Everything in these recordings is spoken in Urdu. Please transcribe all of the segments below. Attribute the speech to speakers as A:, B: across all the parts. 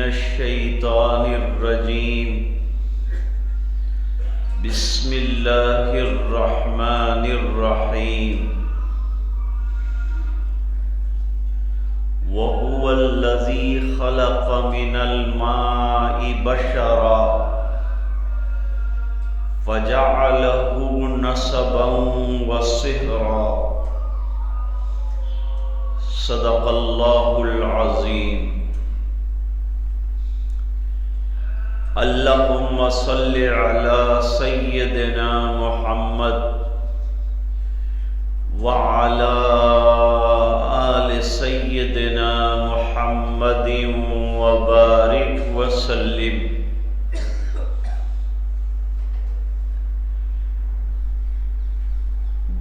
A: الشیطان الرجیم بسم اللہ الرحمن الرحیم وَهُوَ الَّذِي خَلَقَ مِنَ الْمَاءِ بَشَرًا فَجَعَلَهُ نَسَبًا وَصِهْرًا صدق اللہ العظیم۔ اللہم صل علی سیدنا محمد وعلی آل سیدنا محمد وبارک وسلم۔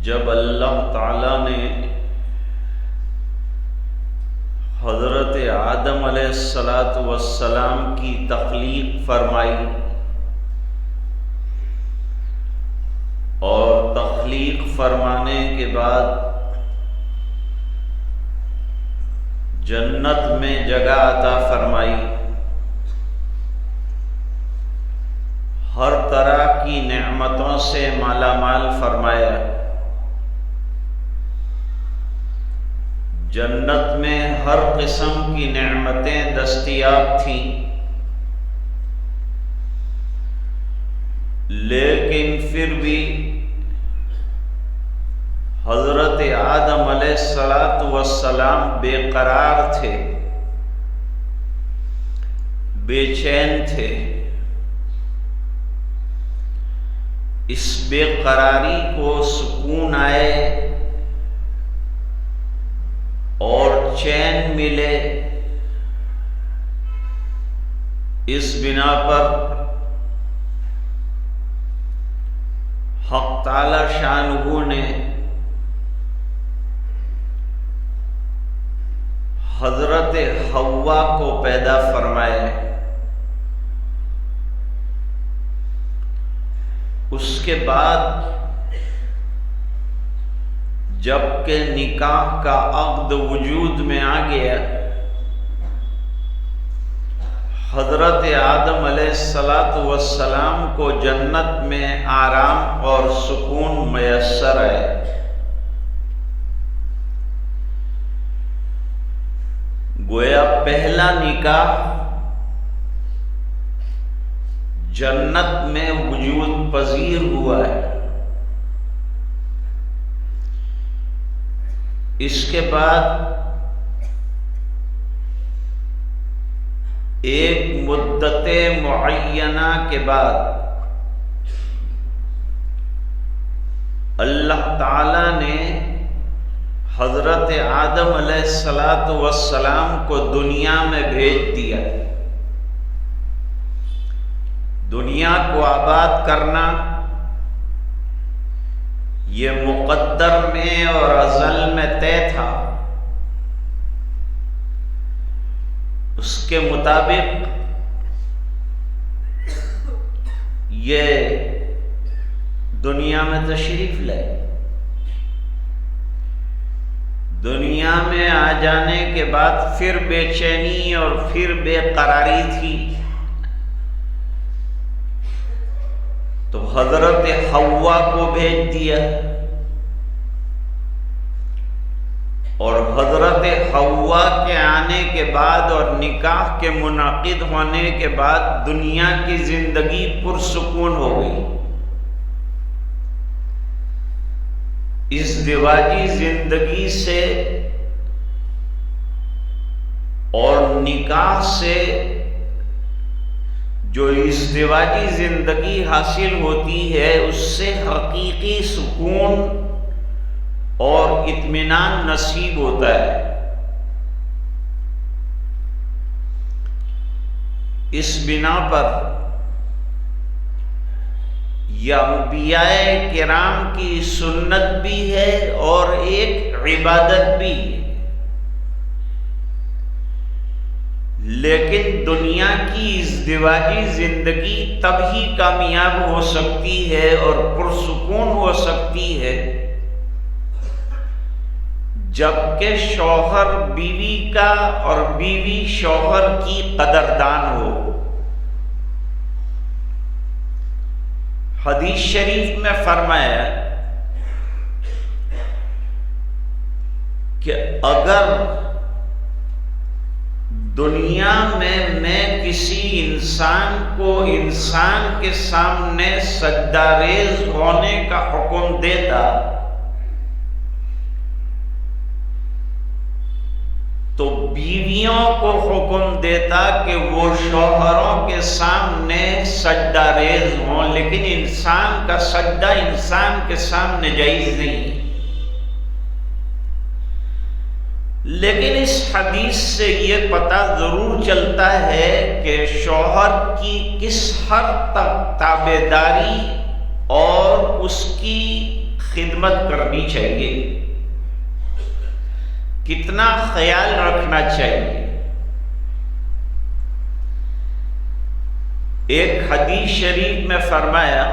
A: جب اللہ تعالیٰ نے حضرت آدم علیہ السلام کی تخلیق فرمائی اور تخلیق فرمانے کے بعد جنت میں جگہ عطا فرمائی، ہر طرح کی نعمتوں سے مالا مال فرمایا، جنت میں ہر قسم کی نعمتیں دستیاب تھیں، لیکن پھر بھی حضرت آدم علیہ السلام بے قرار تھے، بے چین تھے۔ اس بے قراری کو سکون آئے اور چین ملے، اس بنا پر حق تعالی شانہ نے حضرت حوا کو پیدا فرمایا۔ اس کے بعد جب کہ نکاح کا عقد وجود میں آ گیا، حضرت آدم علیہ السلام کو جنت میں آرام اور سکون میسر ہے۔ گویا پہلا نکاح جنت میں وجود پذیر ہوا ہے، اس کے بعد ایک مدت معینہ کے بعد اللہ تعالی نے حضرت آدم علیہ السلام کو دنیا میں بھیج دیا۔ دنیا کو آباد کرنا یہ مقدر میں اور ازل میں طے تھا۔ اس کے مطابق یہ دنیا میں تشریف لائے۔ دنیا میں آ جانے کے بعد پھر بے چینی اور پھر بے قراری تھی، تو حضرت حوا کو بھیج دیا، اور حضرت حوا کے آنے کے بعد اور نکاح کے منعقد ہونے کے بعد دنیا کی زندگی پرسکون ہو گئی۔ اس ازدواجی زندگی سے اور نکاح سے جو ازدواجی زندگی حاصل ہوتی ہے، اس سے حقیقی سکون اور اطمینان نصیب ہوتا ہے۔ اس بنا پر یہ انبیاء کرام کی سنت بھی ہے اور ایک عبادت بھی ہے، لیکن دنیا کی ازدواجی زندگی تب ہی کامیاب ہو سکتی ہے اور پرسکون ہو سکتی ہے جبکہ شوہر بیوی کا اور بیوی شوہر کی قدردان ہو۔ حدیث شریف میں فرمایا کہ اگر دنیا میں کسی انسان کو انسان کے سامنے سجدہ ریز ہونے کا حکم دیتا تو بیویوں کو حکم دیتا کہ وہ شوہروں کے سامنے سجدہ ریز ہوں، لیکن انسان کا سجدہ انسان کے سامنے جائز نہیں۔ لیکن اس حدیث سے یہ پتہ ضرور چلتا ہے کہ شوہر کی کس حد تک تابعداری اور اس کی خدمت کرنی چاہیے، کتنا خیال رکھنا چاہیے۔ ایک حدیث شریف میں فرمایا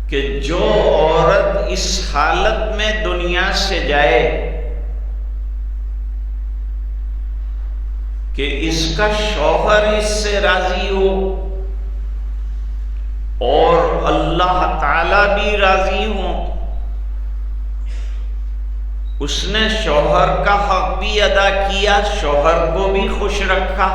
A: کہ جو عورت اس حالت میں دنیا سے جائے کہ اس کا شوہر اس سے راضی ہو اور اللہ تعالی بھی راضی ہوں، اس نے شوہر کا حق بھی ادا کیا، شوہر کو بھی خوش رکھا،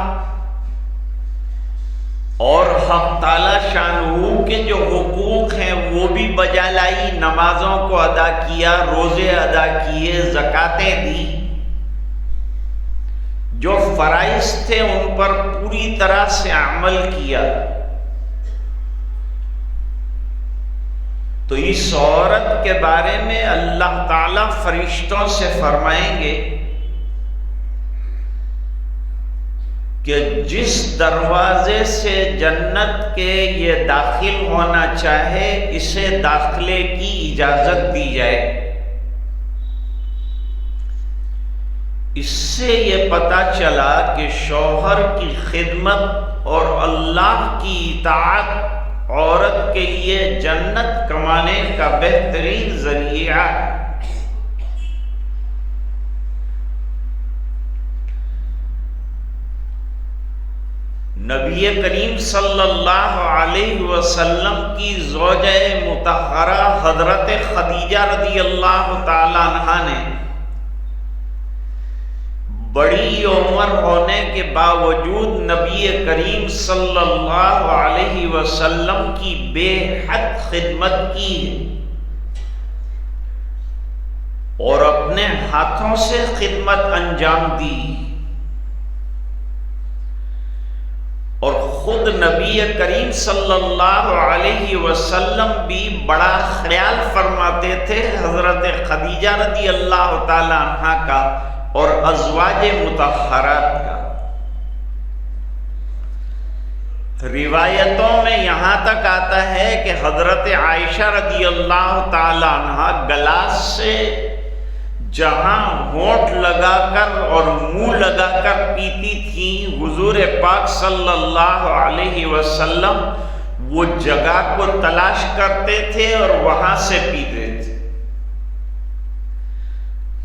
A: اور حق تعالی شانہ کے جو حقوق ہیں وہ بھی بجا لائی، نمازوں کو ادا کیا، روزے ادا کیے، زکاتیں دی، جو فرائض تھے ان پر پوری طرح سے عمل کیا، تو اس عورت کے بارے میں اللہ تعالی فرشتوں سے فرمائیں گے کہ جس دروازے سے جنت کے یہ داخل ہونا چاہے اسے داخلے کی اجازت دی جائے۔ اس سے یہ پتہ چلا کہ شوہر کی خدمت اور اللہ کی اطاعت عورت کے لیے جنت کمانے کا بہترین ذریعہ ہے۔ نبی کریم صلی اللہ علیہ وسلم کی زوجہ مطہرہ حضرت خدیجہ رضی اللہ تعالی عنہا نے بڑی عمر ہونے کے باوجود نبی کریم صلی اللہ علیہ وسلم کی بے حد خدمت کی اور اپنے ہاتھوں سے خدمت انجام دی، اور خود نبی کریم صلی اللہ علیہ وسلم بھی بڑا خیال فرماتے تھے حضرت خدیجہ رضی اللہ تعالی عنہا کا اور ازواج مطہرات کا۔ روایتوں میں یہاں تک آتا ہے کہ حضرت عائشہ رضی اللہ تعالی عنہا گلاس سے جہاں ہونٹ لگا کر اور منہ لگا کر پیتی تھی، حضور پاک صلی اللہ علیہ وسلم وہ جگہ کو تلاش کرتے تھے اور وہاں سے پیتے تھے۔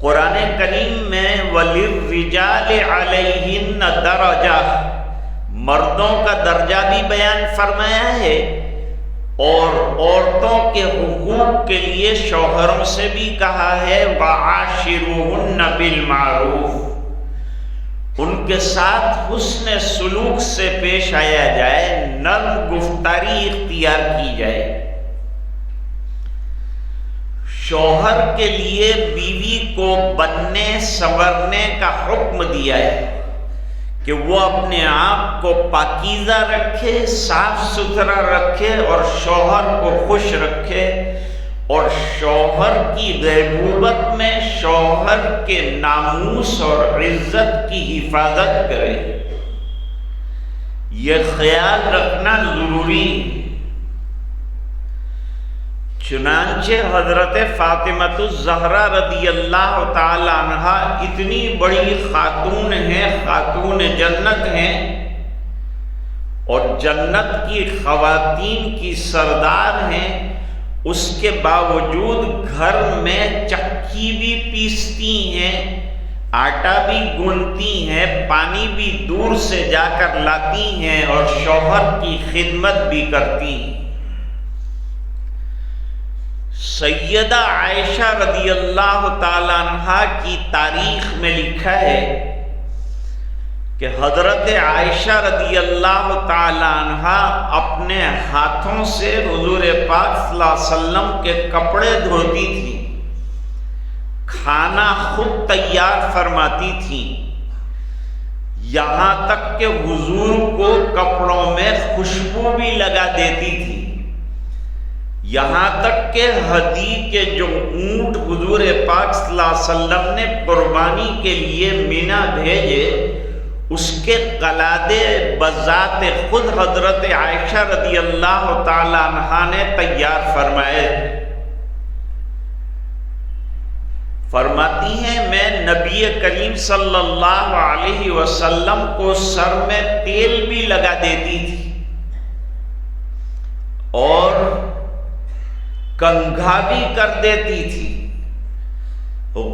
A: قرآن کریم میں وَلِلرِّجَالِ عَلَيْهِنَّ دَرَجَةٌ، مردوں کا درجہ بھی بیان فرمایا ہے، اور عورتوں کے حقوق کے لیے شوہروں سے بھی کہا ہے وَعَاشِرُوهُنَّ بِالْمَعْرُوفِ، ان کے ساتھ حسن سلوک سے پیش آیا جائے، نرم گفتاری اختیار کی جائے۔ شوہر کے لیے بیوی کو بننے سنورنے کا حکم دیا ہے کہ وہ اپنے آپ کو پاکیزہ رکھے، صاف ستھرا رکھے اور شوہر کو خوش رکھے، اور شوہر کی غیبوبت میں شوہر کے ناموس اور عزت کی حفاظت کرے۔ یہ خیال رکھنا ضروری ہے۔ چنانچہ حضرت فاطمہ الزہرا رضی اللہ تعالی عنہا اتنی بڑی خاتون ہیں، خاتون جنت ہیں، اور جنت کی خواتین کی سردار ہیں، اس کے باوجود گھر میں چکی بھی پیستی ہیں، آٹا بھی گونتی ہیں، پانی بھی دور سے جا کر لاتی ہیں اور شوہر کی خدمت بھی کرتی ہیں۔ سیدہ عائشہ رضی اللہ تعالی عنہا کی تاریخ میں لکھا ہے کہ حضرت عائشہ رضی اللہ تعالی عنہا اپنے ہاتھوں سے حضور پاک صلی اللہ علیہ وسلم کے کپڑے دھوتی تھی، کھانا خود تیار فرماتی تھی، یہاں تک کہ حضور کو کپڑوں میں خوشبو بھی لگا دیتی تھی، یہاں تک کہ ہدی کے جو اونٹ حضور پاک صلی اللہ علیہ وسلم نے قربانی کے لیے مینا بھیجے، اس کے قلادے بذات خود حضرت عائشہ رضی اللہ تعالی عنہا نے تیار فرمائے۔ فرماتی ہیں میں نبی کریم صلی اللہ علیہ وسلم کو سر میں تیل بھی لگا دیتی تھی اور کنگھا بھی کر دیتی تھی،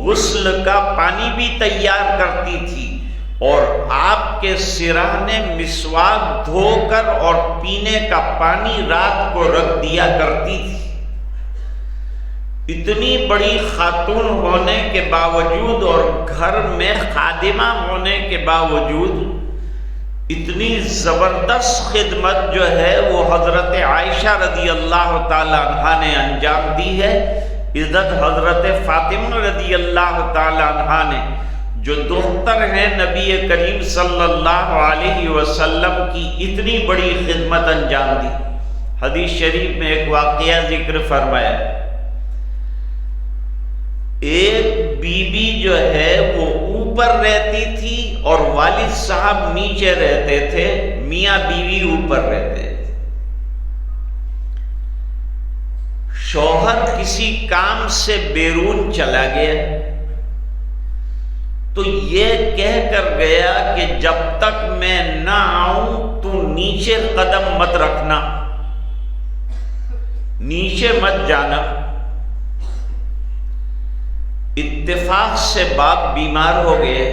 A: غسل کا پانی بھی تیار کرتی تھی، اور آپ کے سرانے مسواک دھو کر اور پینے کا پانی رات کو رکھ دیا کرتی تھی۔ اتنی بڑی خاتون ہونے کے باوجود اور گھر میں خادمہ ہونے کے باوجود اتنی زبردست خدمت جو ہے وہ حضرت عائشہ رضی اللہ تعالی عنہا نے انجام دی ہے۔ عزت حضرت فاطمہ رضی اللہ تعالی عنہا نے جو دختر ہیں نبی کریم صلی اللہ علیہ وسلم کی اتنی بڑی خدمت انجام دی۔ حدیث شریف میں ایک واقعہ ذکر فرمایا، ایک بی بی جو ہے وہ اوپر رہتی تھی اور والد صاحب نیچے رہتے تھے، میاں بیوی اوپر رہتے تھے۔ شوہر کسی کام سے بیرون چلا گیا تو یہ کہہ کر گیا کہ جب تک میں نہ آؤں تو نیچے قدم مت رکھنا، نیچے مت جانا۔ اتفاق سے باپ بیمار ہو گئے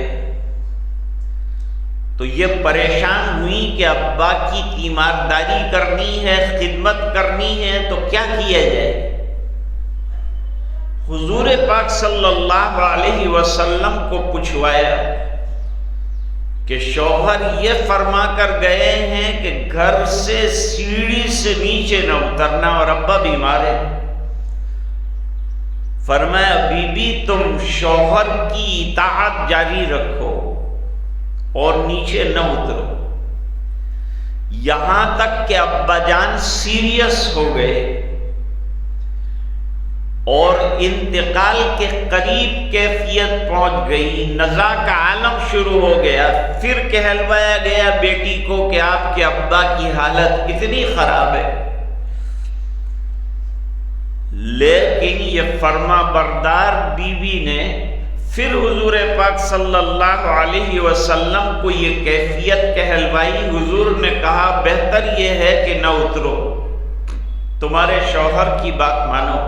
A: تو یہ پریشان ہوئی کہ ابا کی تیمارداری کرنی ہے، خدمت کرنی ہے، تو کیا کیا جائے؟ حضور پاک صلی اللہ علیہ وسلم کو پوچھوایا کہ شوہر یہ فرما کر گئے ہیں کہ گھر سے سیڑھی سے نیچے نہ اترنا اور ابا بیمار ہے۔ فرمایا بی بی تم شوہر کی اطاعت جاری رکھو اور نیچے نہ اترو، یہاں تک کہ ابا جان سیریس ہو گئے اور انتقال کے قریب کیفیت پہنچ گئی، نزا کا عالم شروع ہو گیا، پھر کہلوایا گیا بیٹی کو کہ آپ کے ابا کی حالت اتنی خراب ہے۔ لیکن یہ فرما بردار بیوی نے پھر حضور پاک صلی اللہ علیہ وسلم کو یہ کیفیت کہلوائی۔ حضور نے کہا بہتر یہ ہے کہ نہ اترو، تمہارے شوہر کی بات مانو۔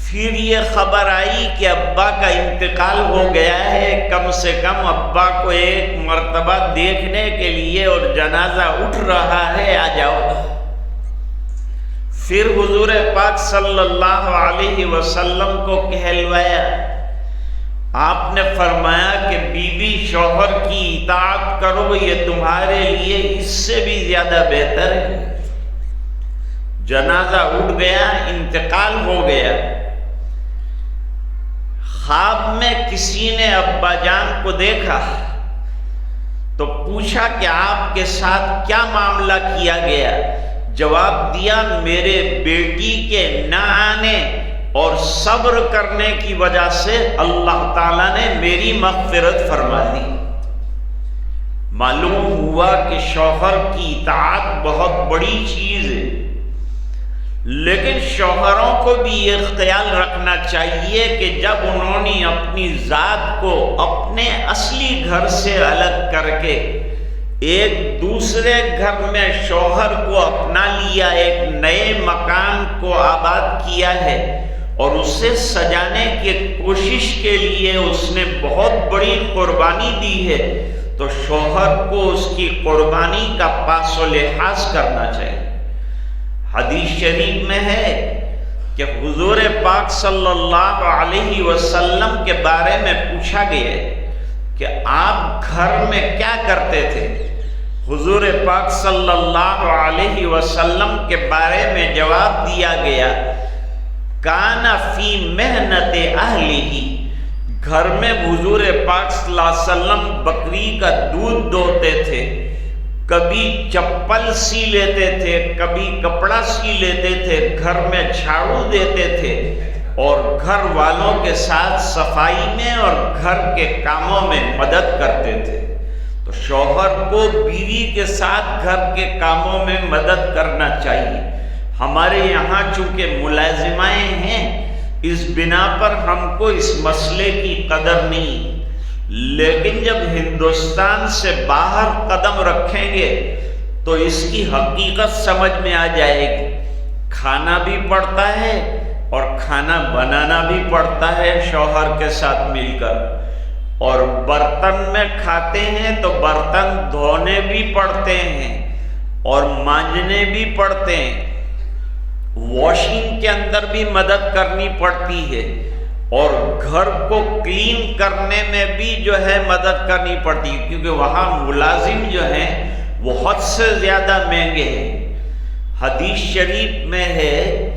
A: پھر یہ خبر آئی کہ ابا کا انتقال ہو گیا ہے، کم سے کم ابا کو ایک مرتبہ دیکھنے کے لیے اور جنازہ اٹھ رہا ہے، آ جاؤ۔ پھر حضور پاک صلی اللہ علیہ وسلم کو کہلوایا، آپ نے فرمایا کہ بی بی شوہر کی اطاعت کرو، یہ تمہارے لیے اس سے بھی زیادہ بہتر ہے۔ جنازہ اٹھ گیا، انتقال ہو گیا۔ خواب میں کسی نے ابا جان کو دیکھا تو پوچھا کہ آپ کے ساتھ کیا معاملہ کیا گیا؟ جواب دیا میرے بیٹی کے نہ آنے اور صبر کرنے کی وجہ سے اللہ تعالیٰ نے میری مغفرت فرما دی۔ معلوم ہوا کہ شوہر کی اطاعت بہت بڑی چیز ہے، لیکن شوہروں کو بھی یہ خیال رکھنا چاہیے کہ جب انہوں نے اپنی ذات کو اپنے اصلی گھر سے الگ کر کے ایک دوسرے گھر میں شوہر کو اپنا لیا، ایک نئے مکان کو آباد کیا ہے اور اسے سجانے کی کوشش کے لیے اس نے بہت بڑی قربانی دی ہے، تو شوہر کو اس کی قربانی کا پاس و لحاظ کرنا چاہیے۔ حدیث شریف میں ہے کہ حضور پاک صلی اللہ علیہ وسلم کے بارے میں پوچھا گیا کہ آپ گھر میں کیا کرتے تھے؟ حضور پاک صلی اللہ علیہ وسلم کے بارے میں جواب دیا گیا، کان فی محنت اہلہ، گھر میں حضور پاک صلی اللہ علیہ وسلم بکری کا دودھ دوہتے تھے، کبھی چپل سی لیتے تھے، کبھی کپڑا سی لیتے تھے، گھر میں جھاڑو دیتے تھے اور گھر والوں کے ساتھ صفائی میں اور گھر کے کاموں میں مدد کرتے تھے۔ تو شوہر کو بیوی کے ساتھ گھر کے کاموں میں مدد کرنا چاہیے۔ ہمارے یہاں چونکہ ملازمائیں ہیں، اس بنا پر ہم کو اس مسئلے کی قدر نہیں، لیکن جب ہندوستان سے باہر قدم رکھیں گے تو اس کی حقیقت سمجھ میں آ جائے گی۔ کھانا بھی پڑتا ہے اور کھانا بنانا بھی پڑتا ہے شوہر کے ساتھ مل کر، اور برتن میں کھاتے ہیں تو برتن دھونے بھی پڑتے ہیں اور مانجنے بھی پڑتے ہیں، واشنگ کے اندر بھی مدد کرنی پڑتی ہے، اور گھر کو کلین کرنے میں بھی جو ہے مدد کرنی پڑتی ہے، کیونکہ وہاں ملازم جو ہیں وہ حد سے زیادہ مہنگے ہیں۔ حدیث شریف میں ہے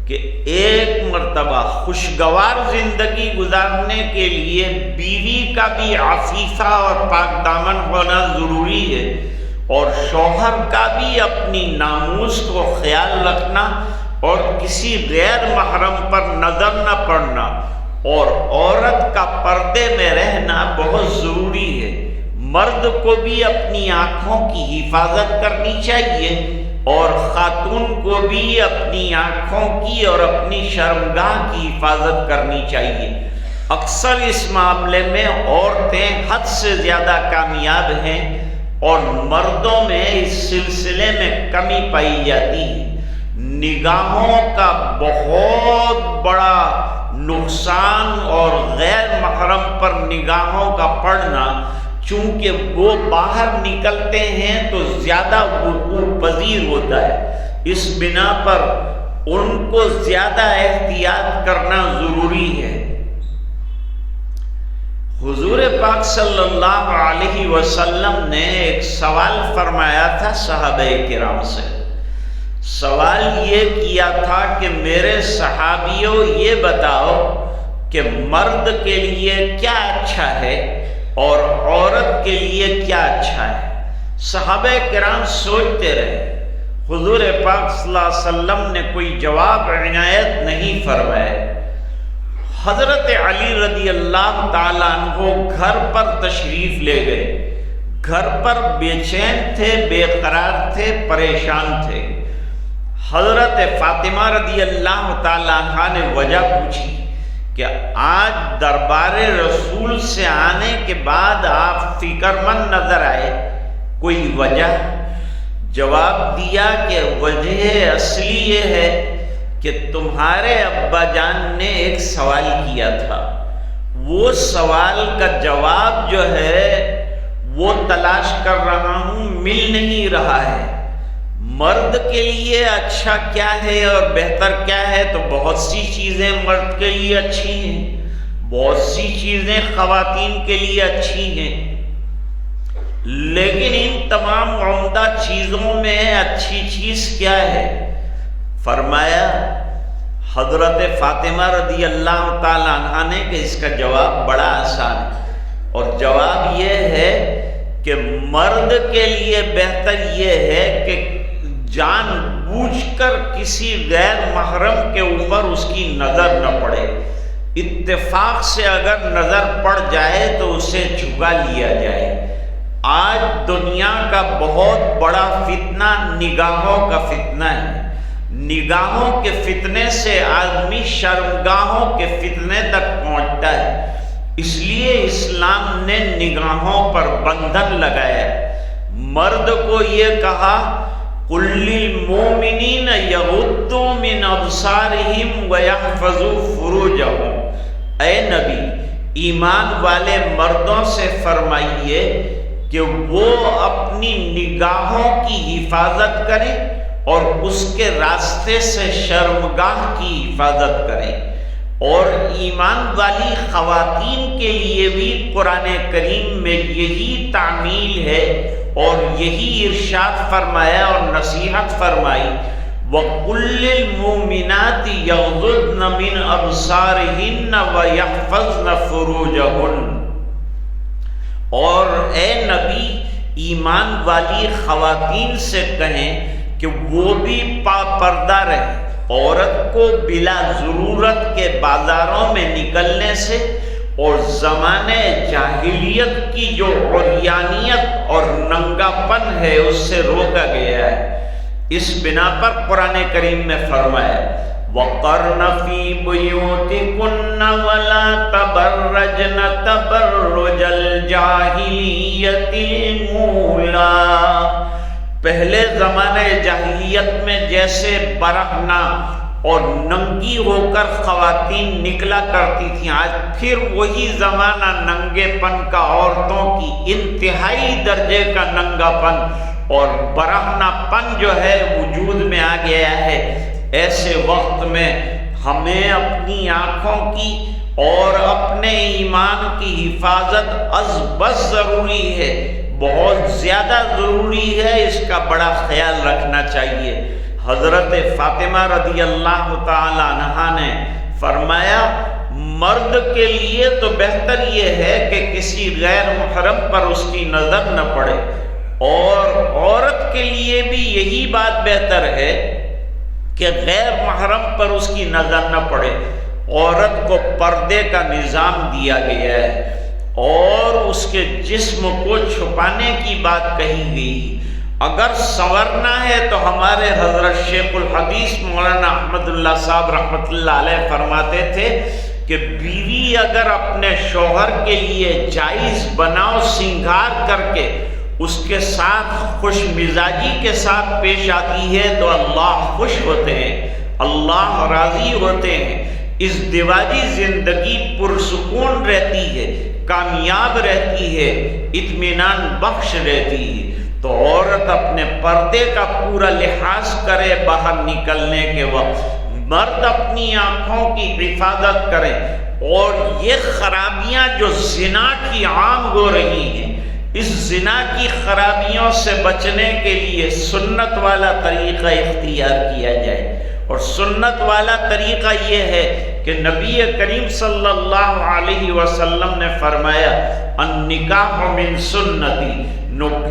A: کہ ایک مرتبہ خوشگوار زندگی گزارنے کے لیے بیوی کا بھی عفیفہ اور پاک دامن ہونا ضروری ہے، اور شوہر کا بھی اپنی ناموس کو خیال رکھنا اور کسی غیر محرم پر نظر نہ پڑنا اور عورت کا پردے میں رہنا بہت ضروری ہے۔ مرد کو بھی اپنی آنکھوں کی حفاظت کرنی چاہیے اور خاتون کو بھی اپنی آنکھوں کی اور اپنی شرمگاہ کی حفاظت کرنی چاہیے۔ اکثر اس معاملے میں عورتیں حد سے زیادہ کامیاب ہیں اور مردوں میں اس سلسلے میں کمی پائی جاتی ہے۔ نگاہوں کا بہت بڑا نقصان اور غیر محرم پر نگاہوں کا پڑنا، چونکہ وہ باہر نکلتے ہیں تو زیادہ وقوع پذیر ہوتا ہے، اس بنا پر ان کو زیادہ احتیاط کرنا ضروری ہے۔ حضور پاک صلی اللہ علیہ وسلم نے ایک سوال فرمایا تھا صحابہ کرام سے۔ سوال یہ کیا تھا کہ میرے صحابیوں یہ بتاؤ کہ مرد کے لیے کیا اچھا ہے اور عورت کے لیے کیا اچھا ہے۔ صحابہ کرام سوچتے رہے، حضور پاک صلی اللہ علیہ وسلم نے کوئی جواب عنایت نہیں فرمایا۔ حضرت علی رضی اللہ تعالیٰ عنہ گھر پر تشریف لے گئے، گھر پر بے چین تھے، بے قرار تھے، پریشان تھے۔ حضرت فاطمہ رضی اللہ تعالیٰ عنہ نے وجہ پوچھی کہ آج دربار رسول سے آنے کے بعد آپ فکر مند نظر آئے، کوئی وجہ؟ جواب دیا کہ وجہ اصلی یہ ہے کہ تمہارے ابا جان نے ایک سوال کیا تھا، وہ سوال کا جواب جو ہے وہ تلاش کر رہا ہوں، مل نہیں رہا ہے۔ مرد کے لیے اچھا کیا ہے اور بہتر کیا ہے؟ تو بہت سی چیزیں مرد کے لیے اچھی ہیں، بہت سی چیزیں خواتین کے لیے اچھی ہیں، لیکن ان تمام عمدہ چیزوں میں اچھی چیز کیا ہے؟ فرمایا حضرت فاطمہ رضی اللہ تعالی عنہا نے کہ اس کا جواب بڑا آسان ہے، اور جواب یہ ہے کہ مرد کے لیے بہتر یہ ہے کہ جان بوجھ کر کسی غیر محرم کے اوپر اس کی نظر نہ پڑے، اتفاق سے اگر نظر پڑ جائے تو اسے جھکا لیا جائے۔ آج دنیا کا بہت بڑا فتنہ نگاہوں کا فتنہ ہے، نگاہوں کے فتنے سے آدمی شرمگاہوں کے فتنے تک پہنچتا ہے، اس لیے اسلام نے نگاہوں پر بندھن لگایا۔ مرد کو یہ کہا قل للمؤمنین یغضوا من ابصارہم ویحفظوا فروجہم، اے نبی ایمان والے مردوں سے فرمائیے کہ وہ اپنی نگاہوں کی حفاظت کریں اور اس کے راستے سے شرمگاہ کی حفاظت کریں۔ اور ایمان والی خواتین کے لیے بھی قرآن کریم میں یہی تعمیل ہے اور یہی ارشاد فرمایا اور نصیحت فرمائی وَقُلْ لِلْمُؤْمِنَاتِ يَغْضُضْنَ مِنْ أَبْصَارِهِنَّ وَيَحْفَظْنَ فُرُوجَهُنَّ، اور اے نبی ایمان والی خواتین سے کہیں کہ وہ بھی پردہ رہے، عورت کو بلا ضرورت کے بازاروں میں نکلنے سے اور زمانے جاہلیت کی جو عریانیت اور ننگا پن ہے اس سے روکا گیا ہے۔ اس بنا پر قرآن کریم میں فرمایا وَقَرْنَ فِي بُيُوتِكُنَّ وَلَا تَبَرَّجْنَ تَبَرُّجَ الْجَاهِلِيَّةِ الْأُولَىٰ، پہلے زمانے جاہلیت میں جیسے برہنہ اور ننگی ہو کر خواتین نکلا کرتی تھیں، آج پھر وہی زمانہ ننگے پن کا، عورتوں کی انتہائی درجے کا ننگا پن اور برہنہ پن جو ہے وجود میں آ گیا ہے۔ ایسے وقت میں ہمیں اپنی آنکھوں کی اور اپنے ایمان کی حفاظت از بس ضروری ہے، بہت زیادہ ضروری ہے، اس کا بڑا خیال رکھنا چاہیے۔ حضرت فاطمہ رضی اللہ تعالی عنہا نے فرمایا مرد کے لیے تو بہتر یہ ہے کہ کسی غیر محرم پر اس کی نظر نہ پڑے، اور عورت کے لیے بھی یہی بات بہتر ہے کہ غیر محرم پر اس کی نظر نہ پڑے۔ عورت کو پردے کا نظام دیا گیا ہے اور اس کے جسم کو چھپانے کی بات کہی گئی۔ اگر سنورنا ہے تو ہمارے حضرت شیخ الحدیث مولانا احمد اللہ صاحب رحمۃ اللہ علیہ فرماتے تھے کہ بیوی اگر اپنے شوہر کے لیے جائز بناؤ سنگار کر کے اس کے ساتھ خوش مزاجی کے ساتھ پیش آتی ہے تو اللہ خوش ہوتے ہیں، اللہ راضی ہوتے ہیں، ازدواجی زندگی پرسکون رہتی ہے، کامیاب رہتی ہے، اطمینان بخش رہتی ہے۔ تو عورت اپنے پردے کا پورا لحاظ کرے باہر نکلنے کے وقت، مرد اپنی آنکھوں کی حفاظت کرے، اور یہ خرابیاں جو زنا کی عام ہو رہی ہیں، اس زنا کی خرابیوں سے بچنے کے لیے سنت والا طریقہ اختیار کیا جائے۔ اور سنت والا طریقہ یہ ہے کہ نبی کریم صلی اللہ علیہ وسلم نے فرمایا النکاح من سنتی،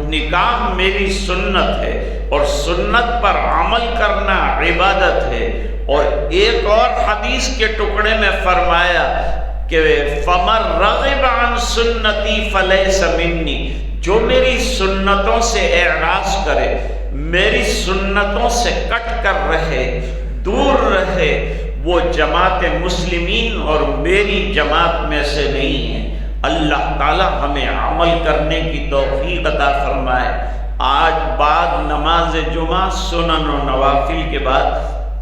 A: نکاح میری سنت ہے اور سنت پر عمل کرنا عبادت ہے۔ اور ایک اور حدیث کے ٹکڑے میں فرمایا کہ فَمَن رَغِبَ عَن سُنَّتِي فَلَيْسَ مِنِّي، جو میری سنتوں سے اعراض کرے، میری سنتوں سے کٹ کر رہے، دور رہے، وہ جماعت مسلمین اور میری جماعت میں سے نہیں ہے۔ اللہ تعالی ہمیں عمل کرنے کی توفیق عطا فرمائے۔ آج بعد نماز جمعہ سنن و نوافل کے بعد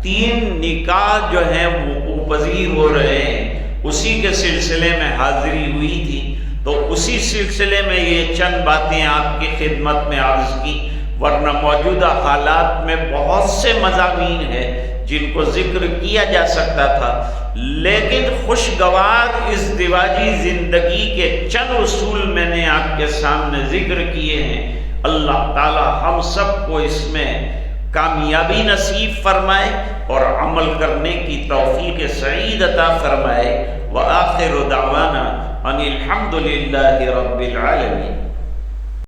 A: 3 نکاح جو ہیں وہ پذیر ہو رہے ہیں، اسی کے سلسلے میں حاضری ہوئی تھی، تو اسی سلسلے میں یہ چند باتیں آپ کی خدمت میں عرض کی، ورنہ موجودہ حالات میں بہت سے مضامین ہیں جن کو ذکر کیا جا سکتا تھا، لیکن خوشگوار ازدواجی زندگی کے چند اصول میں نے آپ کے سامنے ذکر کیے ہیں۔ اللہ تعالی ہم سب کو اس میں کامیابی نصیب فرمائے اور عمل کرنے کی توفیق سعید عطا فرمائے۔ وآخر دعوانا ان الحمد للہ رب العالمین۔